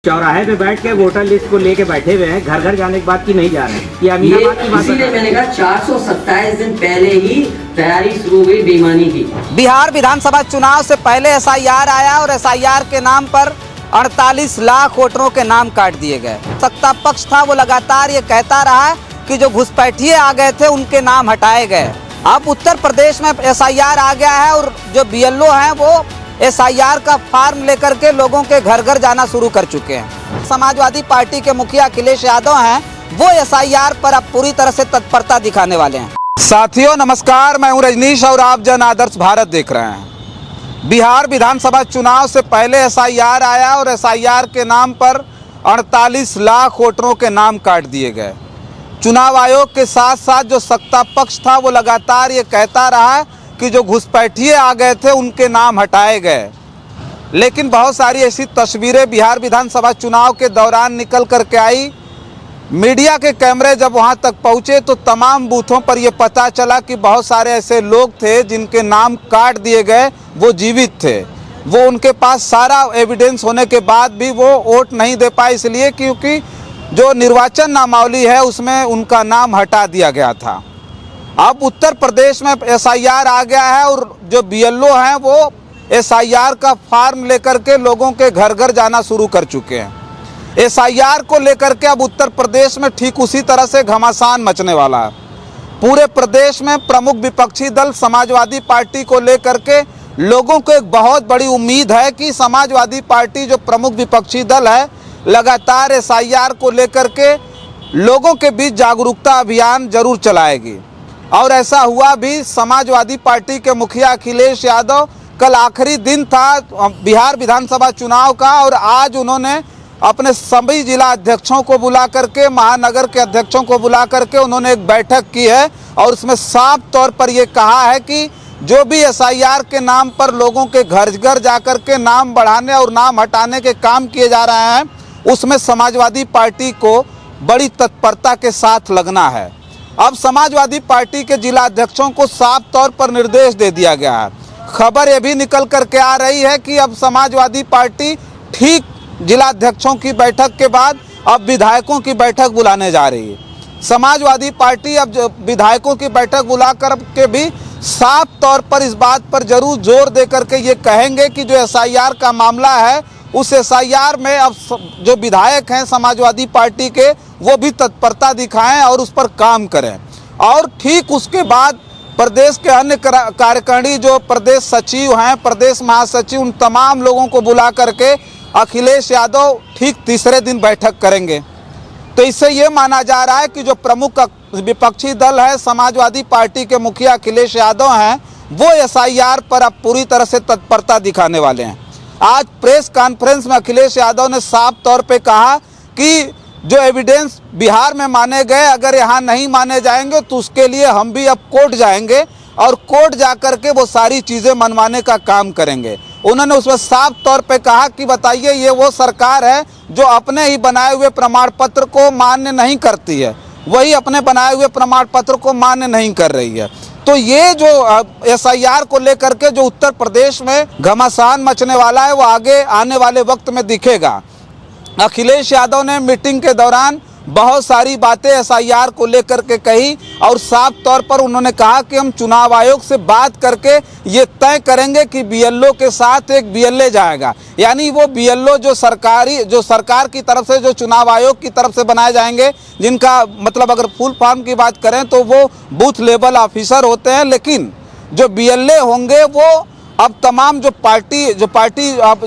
चौराहे पे बैठ के वोटर लिस्ट को लेके बैठे हुए हैं, घर घर जाने की बात की नहीं जा रहे हैं। ये अमीनाबाद की बात इसीलिए मैंने कहा 427 दिन पहले ही तैयारी शुरू हो गई बेईमानी की। बिहार विधानसभा चुनाव से पहले एसआईआर आया और एसआईआर के नाम पर 48 लाख वोटरों के नाम काट दिए गए। सत्ता पक्ष था वो लगातार ये कहता रहा कि जो घुसपैठिए आ गए थे उनके नाम हटाए गए। अब उत्तर प्रदेश में एसआईआर आ गया है और जो बीएलओ हैं वो एसआईआर का फार्म लेकर के लोगों के घर घर जाना शुरू कर चुके हैं। समाजवादी पार्टी के मुखिया अखिलेश यादव हैं, वो एसआईआर पर अब पूरी तरह से तत्परता दिखाने वाले हैं। साथियों नमस्कार, मैं हूं रजनीश और आप जन आदर्श भारत देख रहे हैं। बिहार विधानसभा चुनाव से पहले एसआईआर आया और एसआईआर के नाम पर 48 लाख वोटरों के नाम काट दिए गए। चुनाव आयोग के साथ साथ जो सत्ता पक्ष था वो लगातार ये कहता रहा कि जो घुसपैठिए आ गए थे उनके नाम हटाए गए। लेकिन बहुत सारी ऐसी तस्वीरें बिहार विधानसभा चुनाव के दौरान निकल कर के आई। मीडिया के कैमरे जब वहां तक पहुंचे तो तमाम बूथों पर यह पता चला कि बहुत सारे ऐसे लोग थे जिनके नाम काट दिए गए, वो जीवित थे। वो उनके पास सारा एविडेंस होने के बाद भी वो वोट नहीं दे पाए, इसलिए क्योंकि जो निर्वाचन नामावली है उसमें उनका नाम हटा दिया गया था। अब उत्तर प्रदेश में एसआईआर आ गया है और जो बीएलओ हैं वो एसआईआर का फार्म लेकर के लोगों के घर घर जाना शुरू कर चुके हैं। एसआईआर को लेकर के अब उत्तर प्रदेश में ठीक उसी तरह से घमासान मचने वाला है। पूरे प्रदेश में प्रमुख विपक्षी दल समाजवादी पार्टी को लेकर के लोगों को एक बहुत बड़ी उम्मीद है कि समाजवादी पार्टी जो प्रमुख विपक्षी दल है लगातार एसआईआर को लेकर के लोगों के बीच जागरूकता अभियान जरूर चलाएगी। और ऐसा हुआ भी। समाजवादी पार्टी के मुखिया अखिलेश यादव, कल आखिरी दिन था बिहार विधानसभा चुनाव का और आज उन्होंने अपने सभी जिला अध्यक्षों को बुला करके, महानगर के अध्यक्षों को बुला करके उन्होंने एक बैठक की है और उसमें साफ तौर पर यह कहा है कि जो भी एसआईआर के नाम पर लोगों के घर घर जाकर के नाम बढ़ाने और नाम हटाने के काम किए जा रहे हैं उसमें समाजवादी पार्टी को बड़ी तत्परता के साथ लगना है। अब समाजवादी पार्टी के जिला अध्यक्षों को साफ तौर पर निर्देश दे दिया गया है। खबर ये भी निकल करके आ रही है कि अब समाजवादी पार्टी ठीक जिला अध्यक्षों की बैठक के बाद अब विधायकों की बैठक बुलाने जा रही है। समाजवादी पार्टी अब विधायकों की बैठक बुला कर के भी साफ तौर पर इस बात पर जरूर जोर दे करके ये कहेंगे कि जो एसआईआर का मामला है उस एसआईआर में अब जो विधायक हैं समाजवादी पार्टी के वो भी तत्परता दिखाएं और उस पर काम करें। और ठीक उसके बाद प्रदेश के अन्य कार्यकारिणी जो प्रदेश सचिव हैं, प्रदेश महासचिव, उन तमाम लोगों को बुला करके अखिलेश यादव ठीक तीसरे दिन बैठक करेंगे। तो इससे ये माना जा रहा है कि जो प्रमुख विपक्षी दल है समाजवादी पार्टी के मुखिया अखिलेश यादव हैं वो एसआईआर पर अब पूरी तरह से तत्परता दिखाने वाले हैं। आज प्रेस कॉन्फ्रेंस में अखिलेश यादव ने साफ तौर पे कहा कि जो एविडेंस बिहार में माने गए अगर यहाँ नहीं माने जाएंगे तो उसके लिए हम भी अब कोर्ट जाएंगे और कोर्ट जाकर के वो सारी चीज़ें मनवाने का काम करेंगे। उन्होंने उसमें साफ तौर पे कहा कि बताइए ये वो सरकार है जो अपने ही बनाए हुए प्रमाण पत्र को मान्य नहीं करती है, वही अपने बनाए हुए प्रमाण पत्र को मान्य नहीं कर रही है। तो ये जो एसआईआर को लेकर के जो उत्तर प्रदेश में घमासान मचने वाला है वो आगे आने वाले वक्त में दिखेगा। अखिलेश यादव ने मीटिंग के दौरान बहुत सारी बातें एसआईआर को लेकर के कही और साफ तौर पर उन्होंने कहा कि हम चुनाव आयोग से बात करके ये तय करेंगे कि बीएलओ के साथ एक बीएलए जाएगा, यानी वो बीएलओ जो सरकार की तरफ से, जो चुनाव आयोग की तरफ से बनाए जाएंगे, जिनका मतलब अगर फुल फॉर्म की बात करें तो वो बूथ लेवल ऑफिसर होते हैं, लेकिन जो बीएलए होंगे वो अब तमाम जो पार्टी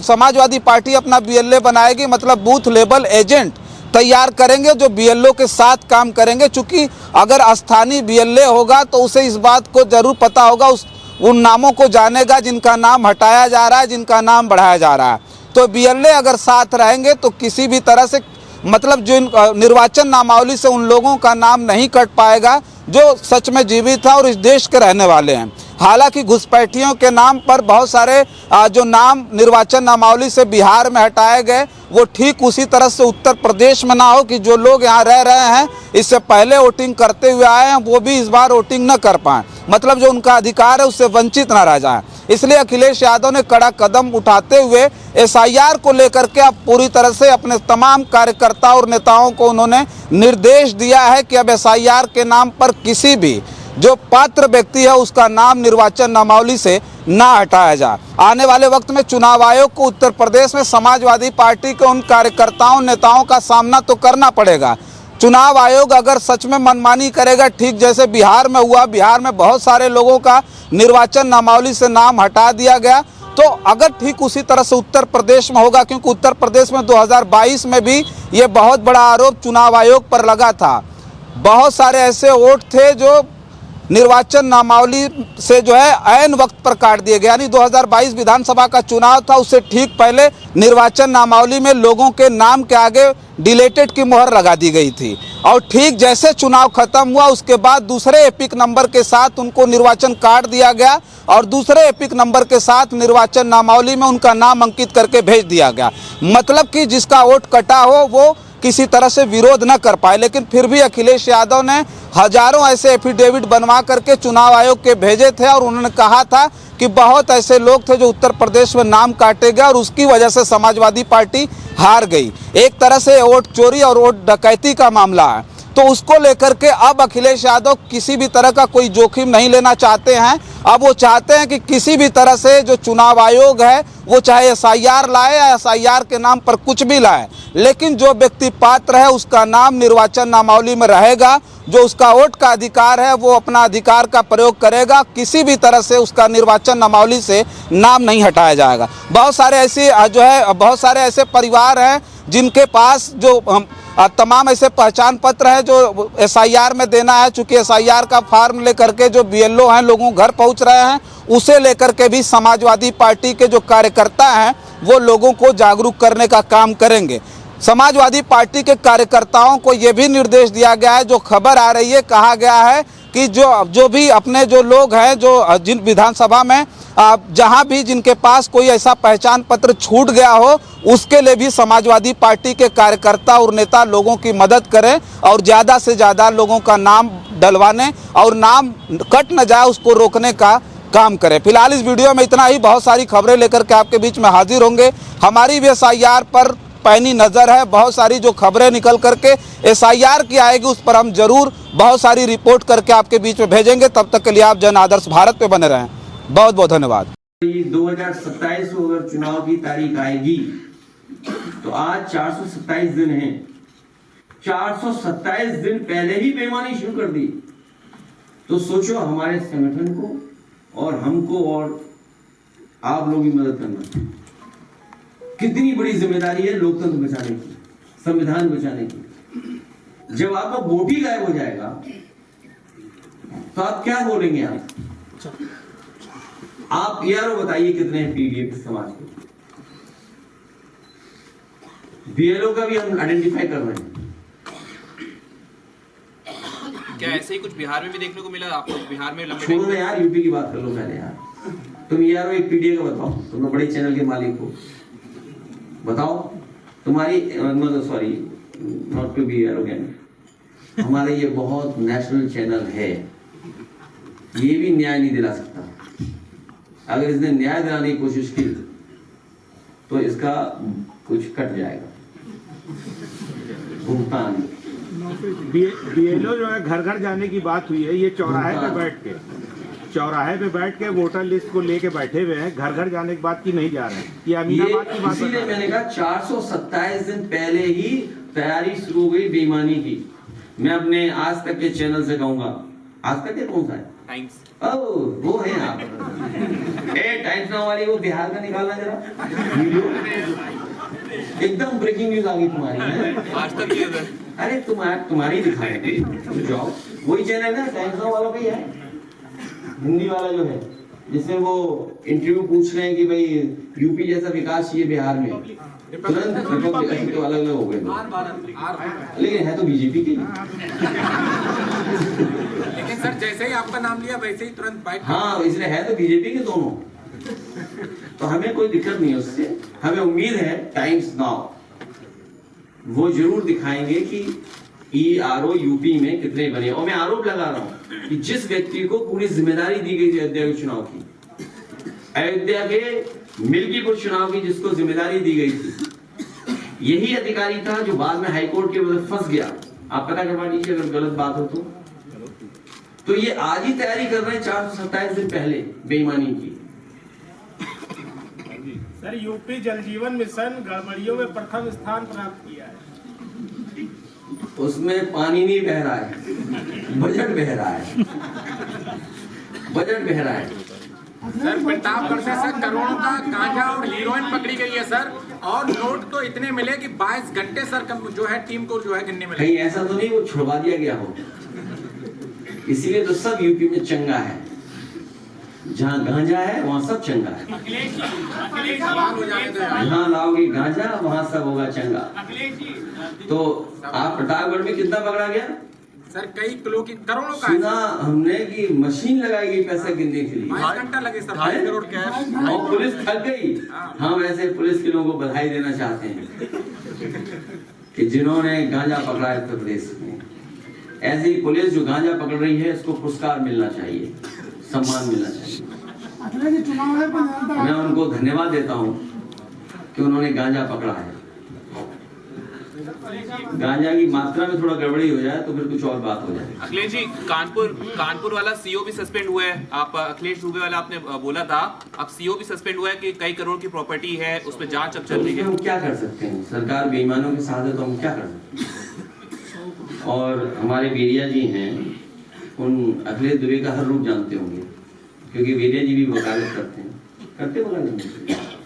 समाजवादी पार्टी अपना बीएलए बनाएगी, मतलब बूथ लेवल एजेंट तैयार करेंगे जो बीएलओ के साथ काम करेंगे। चूंकि अगर स्थानीय बीएलए होगा तो उसे इस बात को जरूर पता होगा, उन नामों को जानेगा जिनका नाम हटाया जा रहा है, जिनका नाम बढ़ाया जा रहा है। तो बीएलए अगर साथ रहेंगे तो किसी भी तरह से मतलब जो निर्वाचन नामावली से उन लोगों का नाम नहीं कट पाएगा जो सच में जीवित है और इस देश के रहने वाले हैं। हालांकि घुसपैठियों के नाम पर बहुत सारे जो नाम निर्वाचन नामावली से बिहार में हटाए गए वो ठीक उसी तरह से उत्तर प्रदेश में ना हो कि जो लोग यहाँ रह रहे हैं इससे पहले वोटिंग करते हुए आए हैं वो भी इस बार वोटिंग न कर पाएँ, मतलब जो उनका अधिकार है उससे वंचित न रह जाए। इसलिए अखिलेश यादव ने कड़ा कदम उठाते हुए एसआईआर को लेकर के अब पूरी तरह से अपने तमाम कार्यकर्ताओं और नेताओं को उन्होंने निर्देश दिया है कि अब एसआईआर के नाम पर किसी भी जो पात्र व्यक्ति है उसका नाम निर्वाचन नामावली से ना हटाया जाए। आने वाले वक्त में चुनाव आयोग को उत्तर प्रदेश में समाजवादी पार्टी के उन कार्यकर्ताओं नेताओं का सामना तो करना पड़ेगा। चुनाव आयोग अगर सच में मनमानी करेगा, ठीक जैसे बिहार में हुआ, बिहार में बहुत सारे लोगों का निर्वाचन नामावली से नाम हटा दिया गया, तो अगर ठीक उसी तरह से उत्तर प्रदेश में होगा, क्योंकि उत्तर प्रदेश में 2022 में भी ये बहुत बड़ा आरोप चुनाव आयोग पर लगा था। बहुत सारे ऐसे वोट थे जो निर्वाचन नामावली से जो है ऐन वक्त पर काट दिए गए, यानी 2022 विधानसभा का चुनाव था, उससे ठीक पहले निर्वाचन नामावली में लोगों के नाम के आगे डिलीटेड की मुहर लगा दी गई थी, और ठीक जैसे चुनाव खत्म हुआ उसके बाद दूसरे एपिक नंबर के साथ उनको निर्वाचन काट दिया गया और दूसरे एपिक नंबर के साथ निर्वाचन नामावली में उनका नाम अंकित करके भेज दिया गया। मतलब कि जिसका वोट कटा हो वो किसी तरह से विरोध न कर पाए। लेकिन फिर भी अखिलेश यादव ने हजारों ऐसे एफिडेविट बनवा करके चुनाव आयोग के भेजे थे और उन्होंने कहा था कि बहुत ऐसे लोग थे जो उत्तर प्रदेश में नाम काटे गए और उसकी वजह से समाजवादी पार्टी हार गई। एक तरह से वोट चोरी और वोट डकैती का मामला है, तो उसको लेकर के अब अखिलेश यादव किसी भी तरह का कोई जोखिम नहीं लेना चाहते हैं। अब वो चाहते हैं कि किसी भी तरह से जो चुनाव आयोग है वो चाहे एसआईआर लाए या एसआईआर के नाम पर कुछ भी लाए, लेकिन जो व्यक्ति पात्र है उसका नाम निर्वाचन नामावली में रहेगा। जो उसका वोट का अधिकार है वो अपना अधिकार का प्रयोग करेगा, किसी भी तरह से उसका निर्वाचन नामावली से नाम नहीं हटाया जाएगा। बहुत सारे ऐसे परिवार हैं जिनके पास जो तमाम ऐसे पहचान पत्र है जो एसआईआर में देना है। चूंकि एसआईआर का फॉर्म लेकर के जो बीएलओ हैं लोगों घर पहुंच रहे हैं, उसे लेकर के भी समाजवादी पार्टी के जो कार्यकर्ता हैं वो लोगों को जागरूक करने का काम करेंगे। समाजवादी पार्टी के कार्यकर्ताओं को ये भी निर्देश दिया गया है, जो खबर आ रही है, कहा गया है कि जो भी अपने जो लोग हैं जो जिन विधानसभा में जहां भी जिनके पास कोई ऐसा पहचान पत्र छूट गया हो, उसके लिए भी समाजवादी पार्टी के कार्यकर्ता और नेता लोगों की मदद करें और ज़्यादा से ज़्यादा लोगों का नाम डलवाने और नाम कट न जाए उसको रोकने का काम करें। फिलहाल इस वीडियो में इतना ही। बहुत सारी खबरें लेकर के आपके बीच में हाजिर होंगे। हमारी भी एसआईआर पर पैनी नज़र है, बहुत सारी जो खबरें निकल करके एसआईआर की आएगी उस पर हम जरूर बहुत सारी रिपोर्ट करके आपके बीच में भेजेंगे। तब तक के लिए आप जन आदर्श भारत पे बने रहें। बहुत बहुत धन्यवाद। 2027 को अगर चुनाव की तारीख आएगी तो आज 427 दिन हैं। 427 दिन पहले ही बेईमानी शुरू कर दी, तो सोचो हमारे संगठन को और हमको और आप लोगों की मदद करना कितनी बड़ी जिम्मेदारी है लोकतंत्र बचाने की, संविधान बचाने की। जब आपका वोट ही गायब हो जाएगा तो आप क्या बोलेंगे? आप यारो बताइए कितने हैं पीडीएफ समाज के? बीएलओ का भी हम आइडेंटिफाई कर रहे हैं। क्या ऐसे ही कुछ बिहार में भी देखने को मिला? आप लोग बिहार में लंबे छोड़ो ना यार, यूपी की बात कर लो पहले यार। तुम यारो एक पीडीए का बताओ, तुम बड़े चैनल के मालिक हो, बताओ तुम्हारी sorry not to be arrogant, हमारे ये बहुत नेशनल चैनल है, ये भी न्याय नहीं दिला सकता। अगर इसने न्याय दिलाने की कोशिश की तो इसका कुछ कट जाएगा भुगतान। बीएलओ जो है घर घर जाने की बात हुई है, ये चौराहे पे बैठ के वोटर लिस्ट को लेके बैठे हुए हैं, घर घर जाने की बात की नहीं जा रहे हैं। ये अमीनाबाद की बात, इसीलिए मैंने कहा 427 दिन पहले ही तैयारी शुरू हो गई बेईमानी की। मैं अपने आज तक के चैनल से कहूंगा, आज तक के कौन सा है? टाइम्स। वो है आप टाइम्स नाउ वाली, वो बिहार का निकालना जरा वीडियो, एकदम ब्रेकिंग न्यूज आ गई तुम्हारी है। आज तक अरे तुम्हारी दिखाएंगे, जाओ वही चैनल है टाइम्स नाउ वाला भी है, हिंदी वाला जो है, जिसमें वो इंटरव्यू पूछ रहे हैं कि भाई यूपी जैसा विकास चाहिए बिहार में, तुरंत तो अलग अलग हो गए, लेकिन है तो बीजेपी की। लेकिन सर जैसे ही आपका नाम लिया वैसे ही तुरंत बाइक। हाँ, इसलिए है तो बीजेपी के दोनों, तो हमें कोई दिक्कत नहीं है उससे। हमें उम्मीद है टाइम्स नाउ वो जरूर दिखाएंगे कि ईआरओ यूपी में कितने बने। और मैं आरोप लगा रहा हूं कि जिस व्यक्ति को पूरी जिम्मेदारी दी गई थी अध्यक्ष चुनाव की, अयोध्या के मिल्कीपुर चुनाव की जिसको जिम्मेदारी दी गई थी, यही अधिकारी था जो बाद में हाईकोर्ट के वजह फंस गया। आप पता करवा लीजिए अगर गलत बात हो तो ये आज ही तैयारी कर रहे हैं 427 दिन पहले बेईमानी की। सर, यूपी जल जीवन मिशन गड़बड़ियों में प्रथम स्थान प्राप्त किया है। उसमें पानी नहीं बह रहा है, बजट बह रहा है, बजट बह रहा है। सर, प्रतापगढ़ से सर करोड़ों का गांजा और हीरोइन पकड़ी गई है सर, और नोट तो इतने मिले कि 22 घंटे सर जो है टीम को जो है गिनने मिले। कहीं ऐसा तो नहीं वो छुड़वा दिया गया हो, इसीलिए तो सब यूपी में चंगा है। जहाँ गांजा है वहाँ सब चंगा है। जहाँ लाओगे गांजा वहाँ सब होगा चंगा। तो आप प्रतापगढ़ में कितना पकड़ा गया सर? कई किलो की करोड़ों का सुना हमने कि मशीन लगाई गई पैसा गिनने के लिए। 22 घंटा लगे सर, 22 करोड़ कैश। और पुलिस थक गई। हम ऐसे पुलिस के लोगों को बधाई देना चाहते हैं कि जिन्होंने गांजा पकड़ा है उत्तर प्रदेश में। ऐसी पुलिस जो गांजा पकड़ रही है इसको पुरस्कार मिलना चाहिए, सम्मान मिलना चाहिए। मैं उनको धन्यवाद देता हूँ कि उन्होंने गांजा पकड़ा है। गांजा की मात्रा में थोड़ा गड़बड़ी हो जाए तो फिर कुछ और बात हो जाए। अखिलेश जी, कानपुर वाला सीओ भी सस्पेंड हुआ है। आप अखिलेश दुबे वाला आपने बोला था, अब सीओ भी सस्पेंड हुआ है कि कई करोड़ की प्रॉपर्टी है, उस पर जांच अब चल रही है। हम क्या कर सकते हैं? सरकार बेईमानों के साथ है तो हम क्या कर सकते हैं? और हमारे वीरिया जी हैं, उन अखिलेश दुबे का हर रूप जानते होंगे, क्योंकि वीरिया जी भी वकालत करते हैं, वकालत